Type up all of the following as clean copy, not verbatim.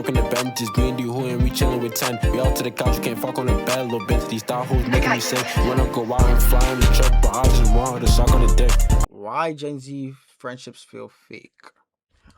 fucking the benches. Me and you who and we chilling with 10. We out to the couch, you can't fuck on the bed. Little bitch, these star hoes making me sick. Wanna go out and fly in the truck, but I just want her to suck on the dick. Why Gen Z friendships feel fake?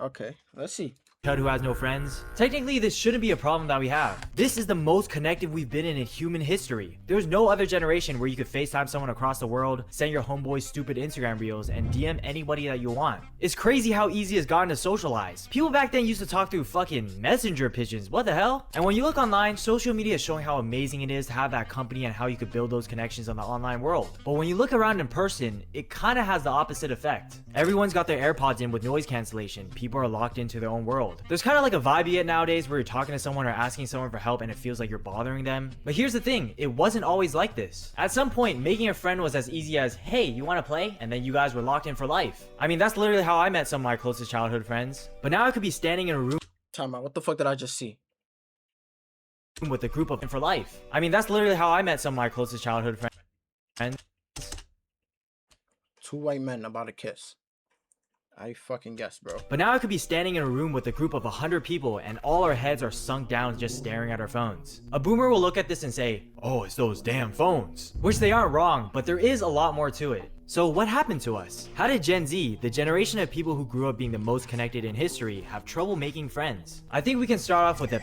Okay, let's see. Who has no friends? Technically, this shouldn't be a problem that we have. This is the most connected we've been in human history. There's no other generation where you could FaceTime someone across the world, send your homeboys stupid Instagram reels, and DM anybody that you want. It's crazy how easy it's gotten to socialize. People back then used to talk through fucking messenger pigeons. What the hell? And when you look online, social media is showing how amazing it is to have that company and how you could build those connections on the online world. But when you look around in person, it kind of has the opposite effect. Everyone's got their AirPods in with noise cancellation. People are locked into their own world. There's kind of like a vibe you get nowadays where you're talking to someone or asking someone for help and it feels like you're bothering them. But here's the thing, it wasn't always like this. At some point, making a friend was as easy as, hey, you want to play? And then you guys were locked in for life. I mean, that's literally how I met some of my closest childhood friends. But now I could be standing in a room Time out. What the fuck did I just see? with a group of for life. I mean, that's literally how I met some of my closest childhood friends. Two white men about to kiss. I fucking guessed, bro. But now I could be standing in a room with a group of 100 people and all our heads are sunk down just staring at our phones. A boomer will look at this and say, oh, it's those damn phones. Which they aren't wrong, but there is a lot more to it. So what happened to us? How did Gen Z, the generation of people who grew up being the most connected in history, have trouble making friends? I think we can start off with the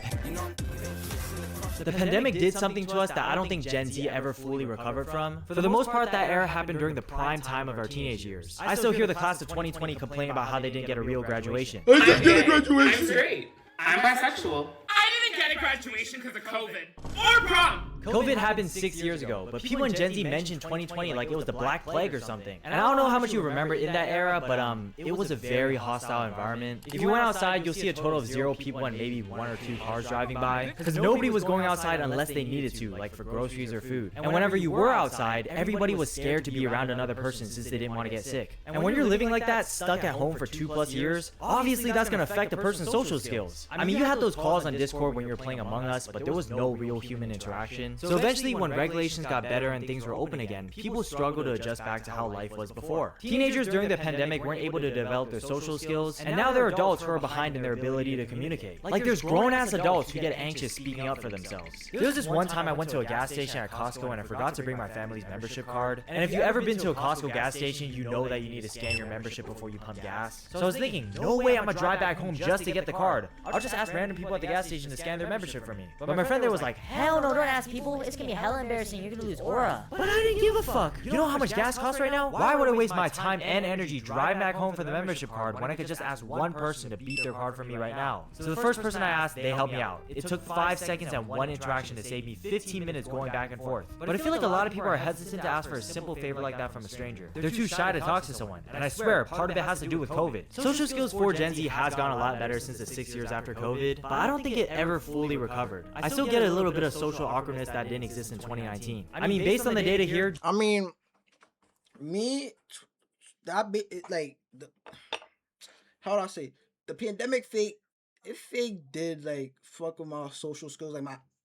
pandemic did something to us that I don't think Gen Z ever fully recovered from. For the most part, that era happened during the prime time of our teenage years. I still hear the class of 2020 complain about how they didn't get a real graduation. I didn't get a graduation. I'm straight. I'm bisexual. I didn't get a graduation because of COVID or prom. COVID happened 6 years ago, but people in Gen Z mentioned 2020 like it was the Black Plague or something. And I don't know how much you remember in that era, but it was a very hostile environment. If you went outside, you'll see a total of 0 people and maybe 1 or 2 cars driving by, because nobody was going outside unless they needed to, like for groceries or food. And whenever you were outside, everybody was scared to be around another person since they didn't want to get sick. And when you're living like that, stuck at home for 2+ years, obviously that's going to affect a person's social skills. I mean, you had those calls on Discord when you were playing Among Us, but there was no real human interaction. So eventually, when regulations got better and things were open again, people struggled to adjust back to how life was before. Teenagers during the pandemic weren't able to develop their social skills, and now they're adults who are behind in their ability to communicate. Like there's grown-ass adults who get anxious speaking up for themselves. There was this one time I went to a gas station at Costco and I forgot to bring my family's membership card. And if you've ever been to a Costco gas station, you know that you need to scan your membership before you pump gas. So I was thinking, no way I'm gonna drive back home just to get the card. I'll just ask random people at the gas station to scan their membership for me. But my friend there was like, Hell no, don't ask people. It's gonna be hella embarrassing. You're gonna lose aura. But I didn't give a fuck. You know how much gas costs right now? Why would I waste my time and energy driving back home for the membership card when I could just ask one person to beat their card for me right now? So the first person I asked, they helped me out. It took 5 seconds and one interaction to save me 15 minutes going back and forth. But I feel like a lot of people are hesitant to ask for a simple favor like that from a stranger. They're too shy to talk to someone. And I swear, part of it has to do with COVID. Social skills for Gen Z has gotten a lot better since the 6 years after COVID, but I don't think it ever fully recovered. I still get a little bit of social awkwardness that didn't exist in 2019. I mean, based on the data here, I mean, me, that be like, how do I say? The pandemic fake did like fuck with my social skills, like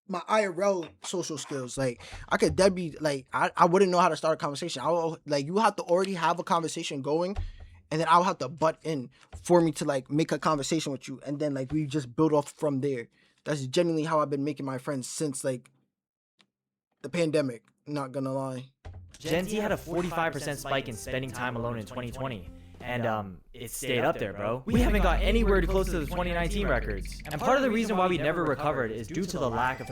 my IRL social skills. Like I could dead be like, I wouldn't know how to start a conversation. I will, like, you have to already have a conversation going, and then I'll have to butt in for me to like make a conversation with you, and then like we just build off from there. That's genuinely how I've been making my friends since like the pandemic. Not gonna lie. Gen Z had a 45% spike in spending time alone in 2020. And it stayed up there, bro. We haven't got anywhere close to the 2019 records. And part of the reason why we never recovered is due to the lack of...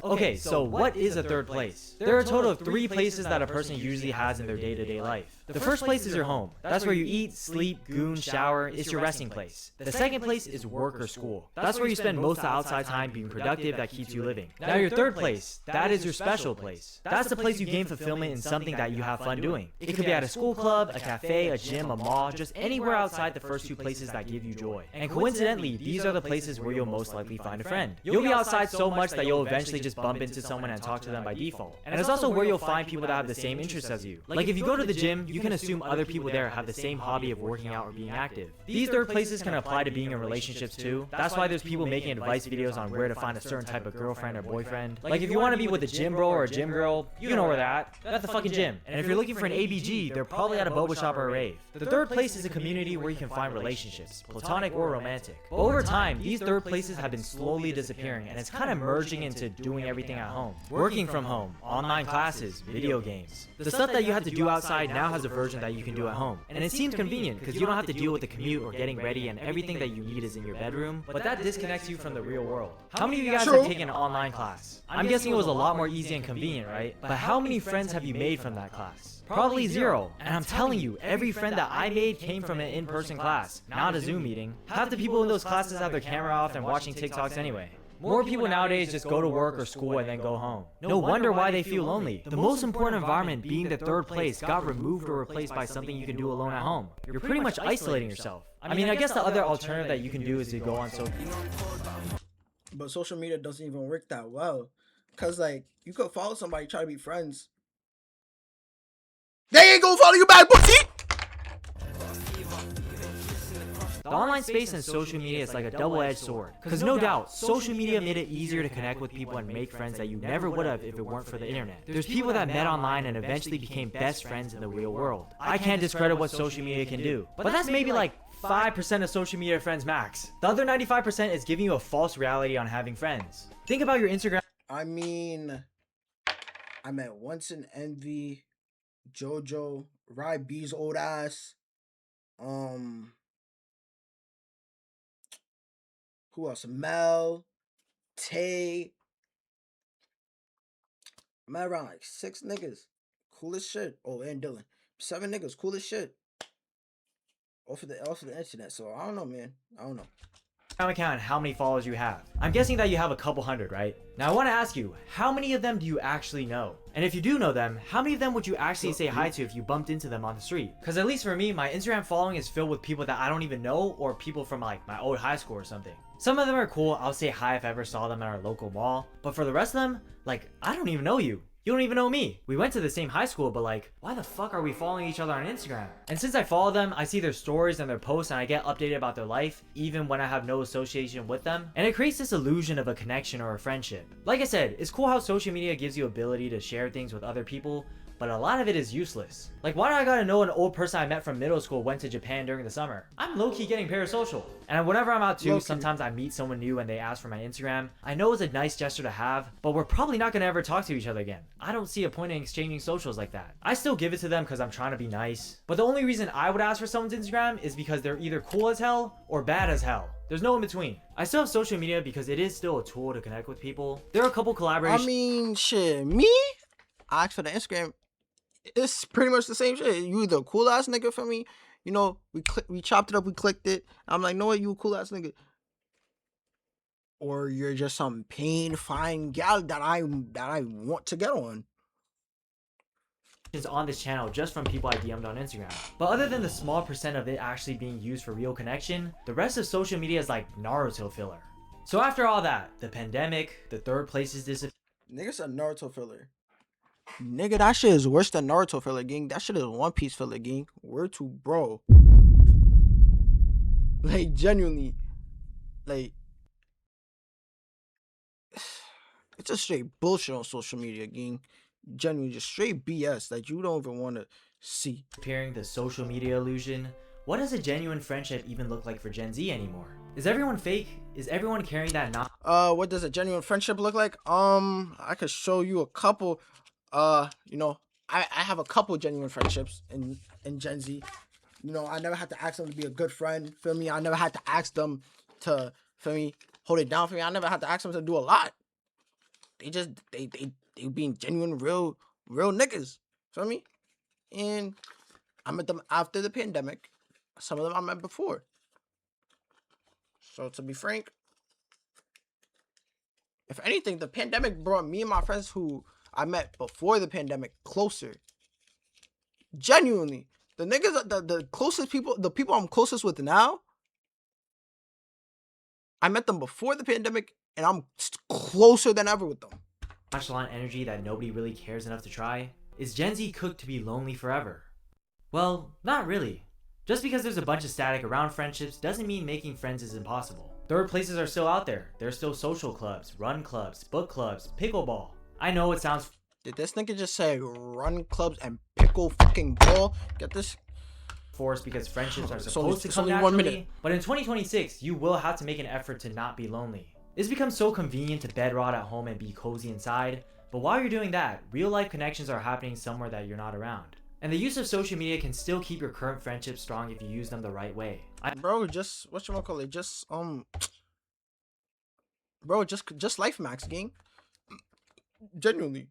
Okay, so what is a third place? There are a total of 3 places that a person usually has in their day-to-day life. The first place is your home. That's where you eat, sleep, goon, shower. It's your resting place. The second place is work or school. That's where you spend most of the outside time being productive that keeps you living. Now your third place, that is your special place. That's the place you gain fulfillment in something that you have fun doing. It could be at a school club, a cafe, a gym, a mall, just anywhere outside the first 2 places that give you joy. And coincidentally, these are the places where you'll most likely find a friend. You'll be outside so much that you'll eventually just bump into someone and talk to them by default. And it's also where you'll find people that have the same interests as you. Like if you go to the gym, you can assume other people there have the same hobby of working out or being active. These third places can apply to being in relationships too. That's why there's people making advice videos on where to find a certain type of girlfriend or boyfriend. Like if you want to be with a gym bro or a gym girl, you know where they're at. They're at the fucking gym. And if you're looking for an ABG, they're probably at a boba shop or a rave. The third place is a community where you can find relationships, platonic or romantic. But over time, these third places have been slowly disappearing, and it's kind of merging into doing everything at home. Working from home, online classes, video games. The stuff that you have to do outside now has a version that you can do at home. And it seems convenient because you don't have to deal with the commute or getting ready, and everything that you need is in your bedroom. But that disconnects you from the real world. How many of you guys have taken an online class? I'm guessing it was a lot more easy and convenient, right? But how many friends have you made from that class? Probably zero. And I'm telling you, every friend that I made came from an in-person class, not a Zoom meeting. Half the people in those classes have their camera off and watching TikToks anyway. More people nowadays just go to work or school and then go home. No wonder why they feel lonely. The most important environment, being the third place, got removed or replaced by something you can do alone at home. You're pretty much isolating yourself. I mean, I guess the other alternative that you can do is to go on social. But social media doesn't even work that well. Cause like you could follow somebody, try to be friends. They ain't gonna follow you back, pussy! The online space and social media is like a double-edged sword. Because no doubt, social media made it easier to connect with people and make friends that you never would have if it weren't for the internet. There's people that met online and eventually became best friends in the real world. I can't discredit what social media can do, but that's maybe like 5% of social media friends max. The other 95% is giving you a false reality on having friends. Think about your Instagram. I mean, I met Once in Envy, JoJo, Rai B's old ass, who else? Mel, Tay. I met around like 6 niggas. Cool as shit. Oh, and Dylan. 7 niggas. Cool as shit. Off of the internet. So I don't know, man. I don't know. Account and how many followers you have. I'm guessing that you have a couple hundred, right? Now I want to ask you, how many of them do you actually know? And if you do know them, how many of them would you actually say hi to if you bumped into them on the street? Because at least for me, my Instagram following is filled with people that I don't even know, or people from like my old high school or something. Some of them are cool, I'll say hi if I ever saw them at our local mall, but for the rest of them, like, I don't even know you. You don't even know me. We went to the same high school, but like, why the fuck are we following each other on Instagram? And since I follow them, I see their stories and their posts and I get updated about their life, even when I have no association with them. And it creates this illusion of a connection or a friendship. Like I said, it's cool how social media gives you ability to share things with other people, but a lot of it is useless. Like, why do I gotta know an old person I met from middle school went to Japan during the summer? I'm low-key getting parasocial. And whenever I'm out too, sometimes I meet someone new and they ask for my Instagram. I know it's a nice gesture to have, but we're probably not gonna ever talk to each other again. I don't see a point in exchanging socials like that. I still give it to them because I'm trying to be nice. But the only reason I would ask for someone's Instagram is because they're either cool as hell or bad as hell. There's no in between. I still have social media because it is still a tool to connect with people. There are a couple collaborations. I mean, shit, me? I asked for the Instagram. It's pretty much the same shit. You either a cool ass nigga for me, you know, we chopped it up, we clicked it. I'm like, no, you a cool ass nigga. Or you're just some pain fine gal that I want to get on. On this channel just from people I DM'd on Instagram. But other than the small percent of it actually being used for real connection, the rest of social media is like Naruto filler. So after all that, the pandemic, the third places disappeared. Nigga said Naruto filler. Nigga, that shit is worse than Naruto filler, gang. That shit is One Piece filler, gang. Word to bro. Like, genuinely. Like, it's just straight bullshit on social media, gang. Genuinely, just straight BS that you don't even want to see. Disappearing the social media illusion. What does a genuine friendship even look like for Gen Z anymore? Is everyone fake? Is everyone carrying that what does a genuine friendship look like? I could show you a couple. You know, I have a couple genuine friendships in Gen Z. You know, I never had to ask them to be a good friend, feel me? I never had to ask them to, feel me, hold it down for me. I never had to ask them to do a lot. They just, they being genuine, real niggas, feel me? And I met them after the pandemic. Some of them I met before. So to be frank, if anything, the pandemic brought me and my friends who I met before the pandemic closer. Genuinely. The niggas, the closest people, the people I'm closest with now, I met them before the pandemic and I'm closer than ever with them. Nonchalant energy that nobody really cares enough to try? Is Gen Z cooked to be lonely forever? Well, not really. Just because there's a bunch of static around friendships doesn't mean making friends is impossible. Third places are still out there. There's still social clubs, run clubs, book clubs, pickleball. I know it sounds Did this nigga just say run clubs and pickle fucking ball? Get this? forced because friendships are It's supposed to only come 1 naturally. minute. But in 2026, you will have to make an effort to not be lonely. It's become so convenient to bed rot at home and be cozy inside. But while you're doing that, real life connections are happening somewhere that you're not around. And the use of social media can still keep your current friendships strong if you use them the right way. Bro, just whatchamacallit, bro, just life max, gang. Genuinely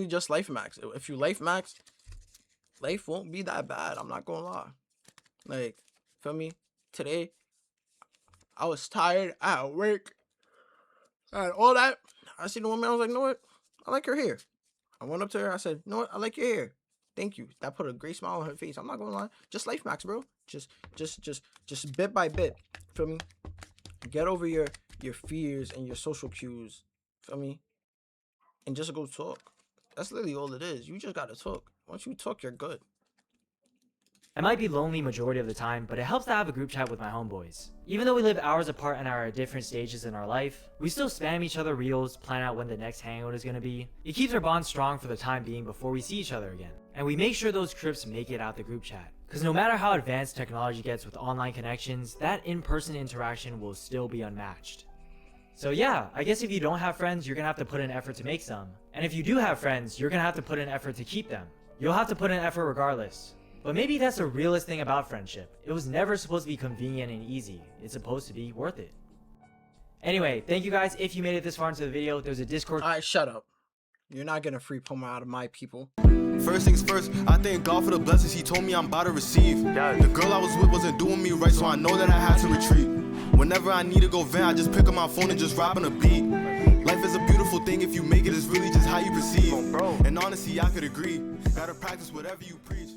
just life max. If you life max, life won't be that bad. I'm not gonna lie. Like, feel me? Today, I was tired at work and all that. I seen the woman. I was like, you know what? I like her hair. I went up to her. I said, you know what? I like your hair. Thank you. That put a great smile on her face. I'm not gonna lie. Just life max, bro. Just bit by bit. Feel me? Get over your fears and your social cues. Feel me? And just go talk. That's literally all it is. You just gotta talk. Once you talk, you're good. I might be lonely majority of the time, but it helps to have a group chat with my homeboys. Even though we live hours apart and are at different stages in our life, we still spam each other reels, plan out when the next hangout is gonna be. It keeps our bond strong for the time being before we see each other again. And we make sure those trips make it out the group chat. Cause no matter how advanced technology gets with online connections, that in-person interaction will still be unmatched. So yeah, I guess if you don't have friends, you're gonna have to put in effort to make some. And if you do have friends, you're gonna have to put in effort to keep them. You'll have to put in effort regardless. But maybe that's the realest thing about friendship. It was never supposed to be convenient and easy. It's supposed to be worth it. Anyway, thank you guys. If you made it this far into the video, there's a Discord. Alright, shut up. You're not getting a free promo out of my people. First things first, I thank God for the blessings he told me I'm about to receive. The girl I was with wasn't doing me right, so I know that I had to retreat. Whenever I need to go vent, I just pick up my phone and just rap on a beat. Life is a beautiful thing if you make it, it's really just how you perceive. And honestly, I could agree. Gotta practice whatever you preach.